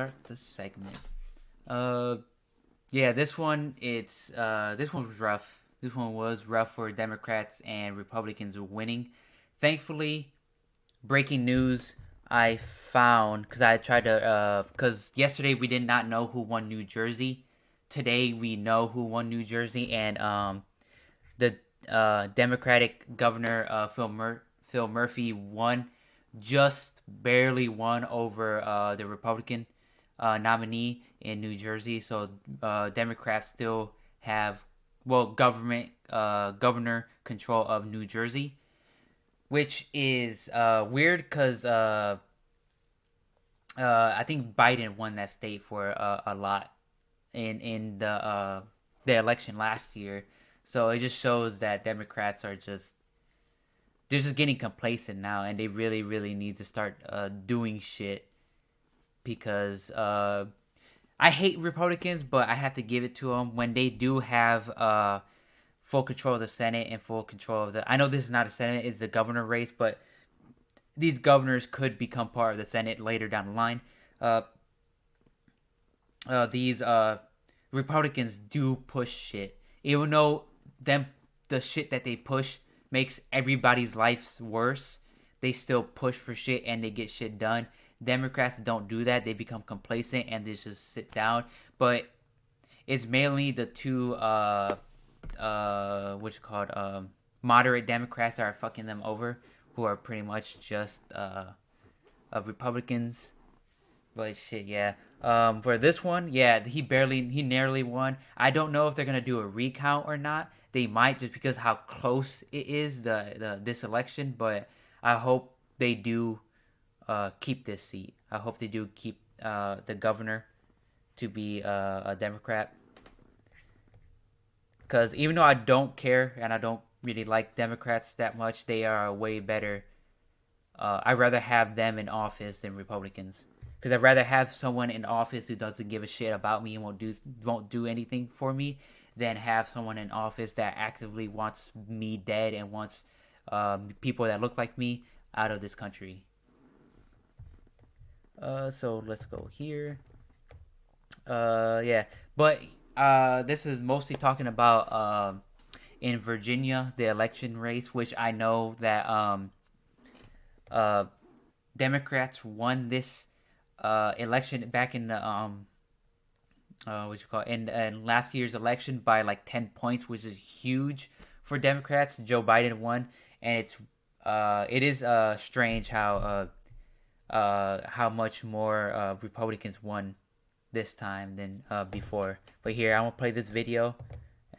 start the segment. Yeah, this one this one was rough. This one was rough for Democrats and Republicans winning. Thankfully, breaking news I found because I tried to because yesterday we did not know who won New Jersey. Today we know who won New Jersey, and the Democratic governor Phil Murphy won, just barely won over the Republican nominee in New Jersey. So Democrats still have governor control of New Jersey, which is weird because I think Biden won that state for a lot in the election last year. So it just shows that Democrats are just they're just getting complacent now, and they really really need to start doing shit because I hate Republicans, but I have to give it to them when they do have full control of the Senate and full control of the. I know this is not a Senate; it's the governor race, but these governors could become part of the Senate later down the line. These Republicans do push shit, even though the shit that they push makes everybody's lives worse. They still push for shit and they get shit done. Democrats don't do that. They become complacent and they just sit down. But it's mainly the two what's it called moderate Democrats that are fucking them over, who are pretty much just Republicans. But shit, yeah. For this one, yeah, he narrowly won. I don't know if they're gonna do a recount or not. They might, just because how close it is this election. But I hope they do keep this seat. I hope they do keep the governor to be a Democrat. Because even though I don't care and I don't really like Democrats that much, they are way better. I'd rather have them in office than Republicans. Because I'd rather have someone in office who doesn't give a shit about me and won't do anything for me than have someone in office that actively wants me dead and wants people that look like me out of this country. So let's go here. Yeah, but this is mostly talking about in Virginia the election race, which I know that Democrats won this election back in the what you call it, in last year's election by like 10 points, which is huge for Democrats. Joe Biden won, and it is strange how much more Republicans won this time than before. But here, I'm gonna play this video,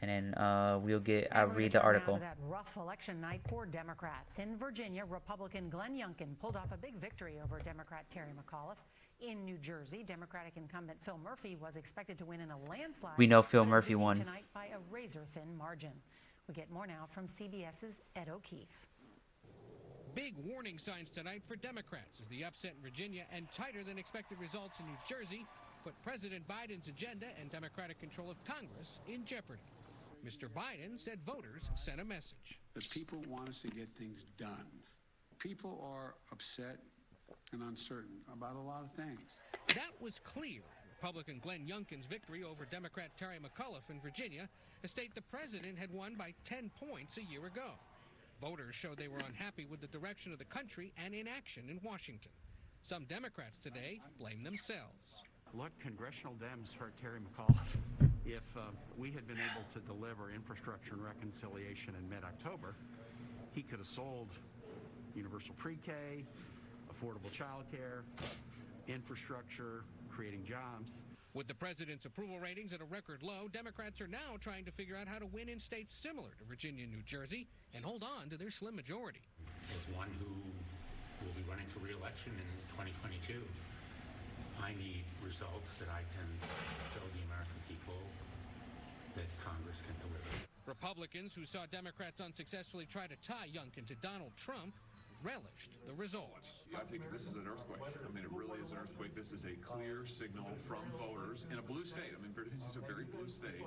and then I'll read the article. That rough election night for Democrats in Virginia, Republican Glenn Youngkin pulled off a big victory over Democrat Terry McAuliffe. In New Jersey, Democratic incumbent Phil Murphy was expected to win in a landslide. We know Phil Murphy won tonight by a razor-thin margin. We get more now from CBS's Ed O'Keefe. Big warning signs tonight for Democrats as the upset in Virginia and tighter than expected results in New Jersey put President Biden's agenda and Democratic control of Congress in jeopardy. Mr. Biden said voters sent a message. The people want us to get things done. People are upset and uncertain about a lot of things. That was clear. Republican Glenn Youngkin's victory over Democrat Terry McAuliffe in Virginia, a state the president had won by 10 points a year ago. Voters showed they were unhappy with the direction of the country and inaction in Washington. Some Democrats today blame themselves. Look, congressional Dems hurt Terry McAuliffe. If we had been able to deliver infrastructure and reconciliation in mid-October, he could have sold universal pre-K, affordable child care, infrastructure, creating jobs. With the president's approval ratings at a record low, Democrats are now trying to figure out how to win in states similar to Virginia and New Jersey and hold on to their slim majority. As one who will be running for re-election in 2022, I need results that I can show the American people that Congress can deliver. Republicans who saw Democrats unsuccessfully try to tie Youngkin to Donald Trump relished the results. I think this is an earthquake. I mean, it really is an earthquake. This is a clear signal from voters in a blue state. I mean, Virginia is a very blue state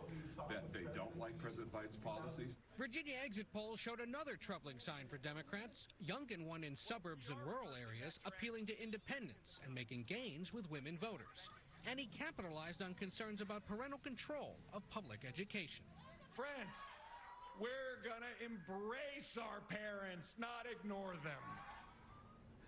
that they don't like President Biden's policies. Virginia exit polls showed another troubling sign for Democrats. Youngkin won in suburbs and rural areas, appealing to independents and making gains with women voters. and he capitalized on concerns about parental control of public education. Friends, we're gonna embrace our parents, not ignore them.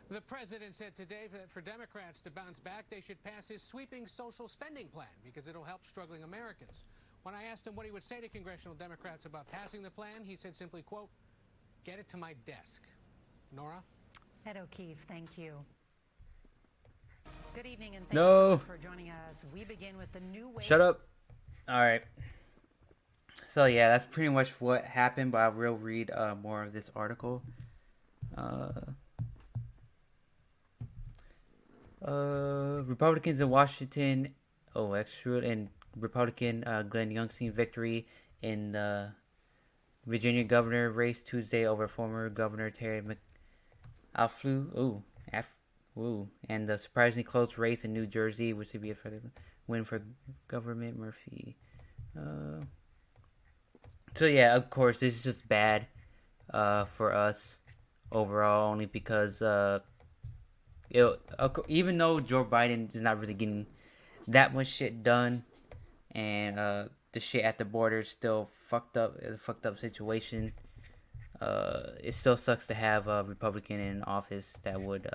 The president said today that for Democrats to bounce back, they should pass his sweeping social spending plan because it'll help struggling Americans. When I asked him what he would say to congressional Democrats about passing the plan, he said simply, quote, "Get it to my desk." Nora? Ed O'Keefe, thank you. Good evening and thank No. you so much for joining us. We begin with the new wave. Shut up. All right. So yeah, that's pretty much what happened, but I will read more of this article. Republicans in Washington, and Republican Glenn Youngkin victory in the Virginia governor race Tuesday over former Governor Terry McAuliffe. And the surprisingly close race in New Jersey, which would be a win for Governor Murphy. So yeah, of course, this is just bad for us overall, only because even though Joe Biden is not really getting that much shit done, and the shit at the border is still fucked up, a fucked up situation. It still sucks to have a Republican in office that would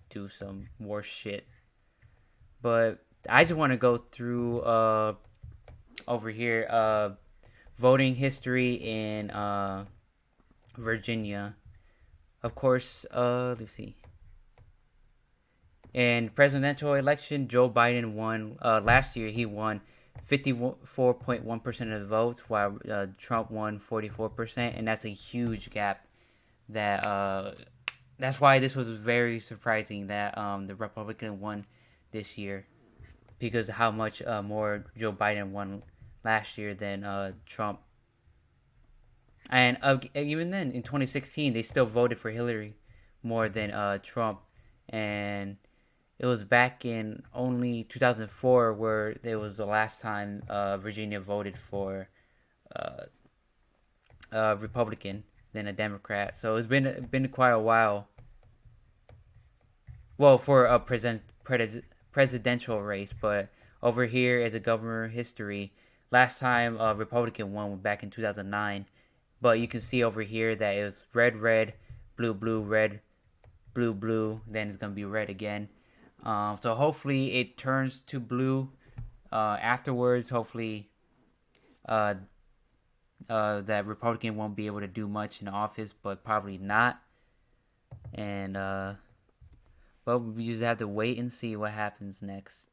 do some worse shit. But I just want to go through over here voting history in Virginia. Of course, let's see. In presidential election, Joe Biden won. Last year, he won 54.1% of the votes, while Trump won 44%, and that's a huge gap. That's why this was very surprising that the Republican won this year, because of how much more Joe Biden won last year than Trump. And even then, in 2016, they still voted for Hillary more than Trump, and it was back in only 2004 where it was the last time Virginia voted for a Republican than a Democrat. So it's been quite a while. Well, for a presidential race, but over here as a governor history, last time a Republican won back in 2009. But you can see over here that it was red, red, blue, blue, red, blue, blue. Then it's gonna be red again. So hopefully it turns to blue afterwards. Hopefully that Republican won't be able to do much in office, but probably not. And but we just have to wait and see what happens next.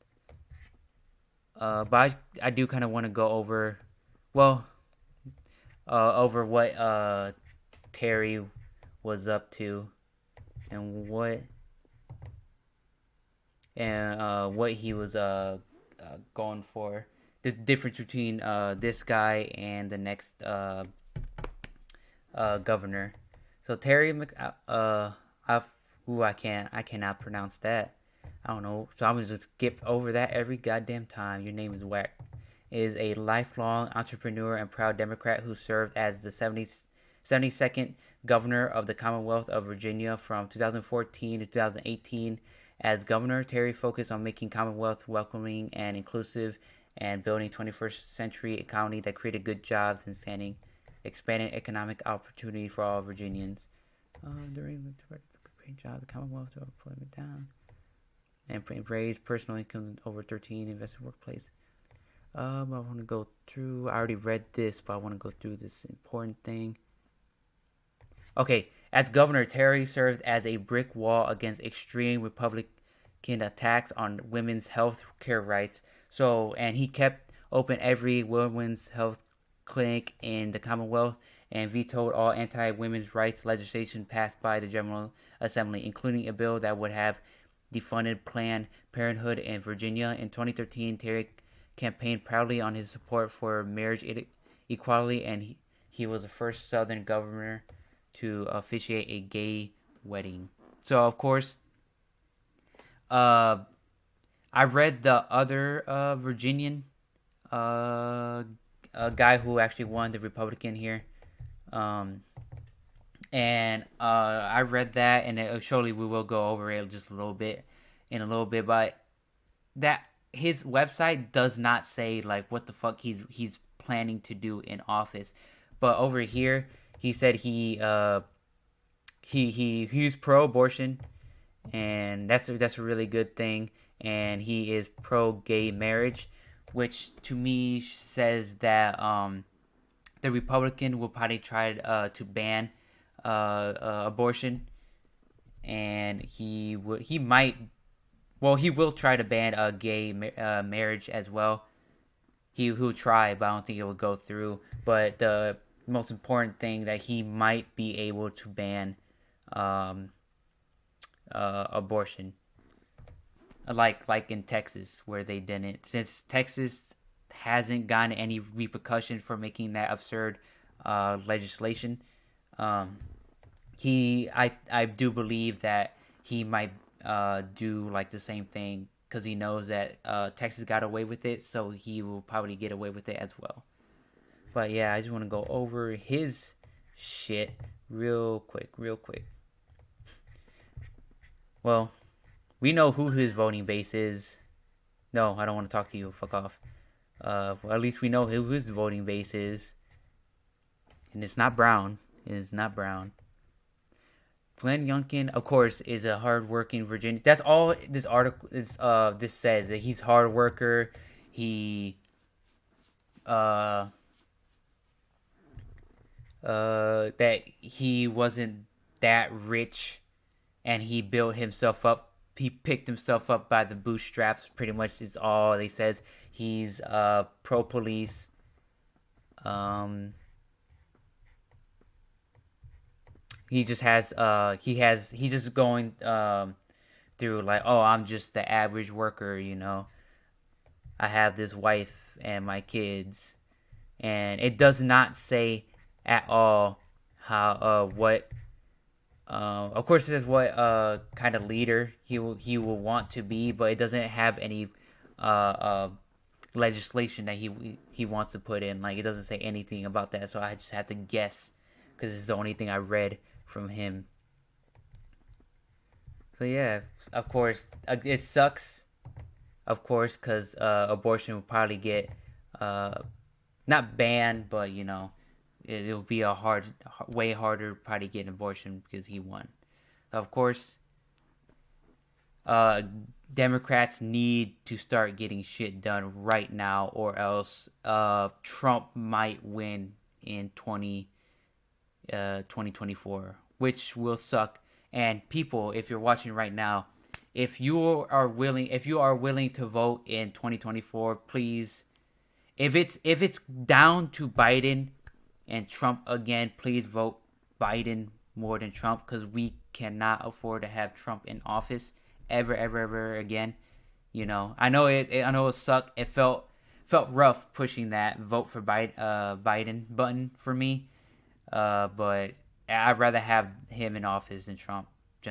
But I do kind of want to go over, over what Terry was up to and what he was going for. The difference between this guy and the next governor. So Terry I cannot pronounce that. I don't know. So I'm gonna just skip over that every goddamn time. Your name is whack. Is a lifelong entrepreneur and proud Democrat who served as the 72nd governor of the Commonwealth of Virginia from 2014 to 2018. As governor, Terry focused on making Commonwealth welcoming and inclusive and building 21st century economy that created good jobs and expanding economic opportunity for all Virginians. During the great job, the Commonwealth of employment down and raised personal income over 13, invested workplace. I want to go through. I already read this, but I want to go through this important thing. Okay, as governor, Terry served as a brick wall against extreme Republican attacks on women's health care rights. And he kept open every women's health clinic in the Commonwealth and vetoed all anti-women's rights legislation passed by the General Assembly, including a bill that would have defunded Planned Parenthood in Virginia. In 2013, Terry campaigned proudly on his support for marriage equality, and he was the first Southern governor to officiate a gay wedding. So, of course, I read the other Virginian guy who actually won, the Republican here. And I read that, and surely we will go over it just in a little bit. But that his website does not say like what the fuck he's planning to do in office. But over here, he said he's pro-abortion, and that's a really good thing. And he is pro-gay marriage, which to me says that the Republican will probably try to ban abortion, and he will try to ban gay marriage as well. He'll try, but I don't think it will go through. But the most important thing that he might be able to ban abortion, like in Texas where they didn't, since Texas hasn't gotten any repercussion for making that absurd legislation. I do believe that he might do like the same thing, because he knows that Texas got away with it, so he will probably get away with it as well. But yeah, I just want to go over his shit real quick. Well, we know who his voting base is. No, I don't want to talk to you. Fuck off. Well, at least we know who his voting base is. And it's not Brown. It is not Brown. Glenn Youngkin, of course, is a hardworking Virginian. That's all this article this says, that he's a hard worker. He that he wasn't that rich, and he built himself up. He picked himself up by the bootstraps. Pretty much is all they says. He's pro police. He just has he's just going through like, oh, I'm just the average worker, you know. I have this wife and my kids, and it does not say at all how what of course it says what kind of leader he will want to be, but it doesn't have any legislation that he wants to put in. Like, it doesn't say anything about that, so I just have to guess, because this is the only thing I read from him. So yeah, of course, it sucks, of course, because abortion will probably get not banned, but you know, it'll be way harder to probably get an abortion because he won. Of course, Democrats need to start getting shit done right now, or else Trump might win in 2024, which will suck. And people, if you're watching right now, if you are willing to vote in 2024, please, if it's down to Biden and Trump again, please vote Biden more than Trump, because we cannot afford to have Trump in office ever again. You know, I know it sucked. It felt rough pushing that vote for Biden button for me. But I'd rather have him in office than Trump. He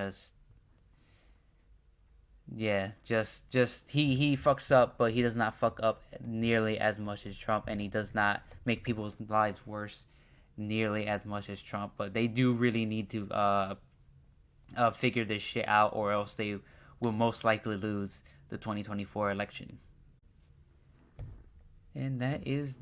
fucks up, but he does not fuck up nearly as much as Trump, and he does not make people's lives worse nearly as much as Trump. But they do really need to figure this shit out, or else they will most likely lose the 2024 election. And that is